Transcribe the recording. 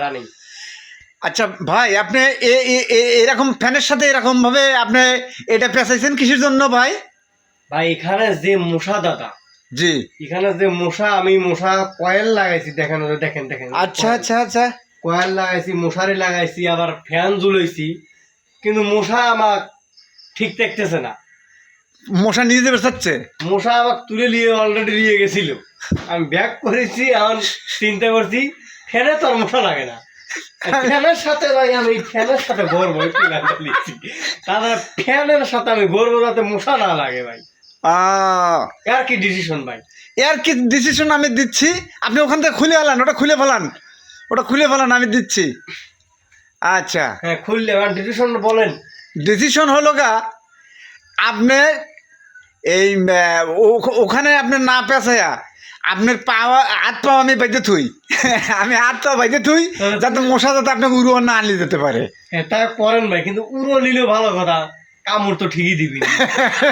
Running. আচ্ছা ভাই, আপনি এরকম ফ্যানের সাথে এরকম ভাবে আপনি এটা পেঁচাইছেন কিসের জন্য ভাই? ভাই এখানে যে মশা দাদা, জি। এখানে যে মশা, আমি মশা কয়েল লাগাইছি, দেখেন ওটা, দেখেন দেখেন, আচ্ছা আচ্ছা আচ্ছা। কয়েল লাগাইছি, মশারি লাগাইছি, আবার ফ্যান ঝুলাইছি, কিন্তু মশা আমার ঠিক দেখতেছে না। মশা নিজে বেরোচ্ছে। মশা আমাকে তুলে নিয়ে অলরেডি নিয়ে গেছিল, আমি ব্যাক করেছি, এখন চিন্তা করছি ফ্যানে তো আর মশা লাগে না। ফ্যানের সাথে ভাই, আমি ফ্যানের সাথে গর্ব একটু গানটা লিখছি, তাহলে ফ্যানের সাথে আমি গর্ব যাতে মশা না লাগে ভাই। আর কি ডিসিশন ভাই? এর কি ডিসিশন আমি দিচ্ছি, আপনি ওখান থেকে খুলে ফেলান, ওটা খুলে ফেলান, ওটা খুলে ফেলান, আমি দিচ্ছি। আচ্ছা, হ্যাঁ খুললে ডিসিশন বলেন। ডিসিশন হলো গা, আপনি এই ওখানে আপনি না পেঁচাইয়া আপনার পা, হাত পা আমি বাইতে থুই, আমি হাত পা বাইতে থুই, যাতে মশা যাতে আপনাকে উড়ো না আনলে যেতে পারে। হ্যাঁ তা করেন ভাই, কিন্তু উড়ো নিলেও ভালো কথা, কামড় তো ঠিকই দিবি।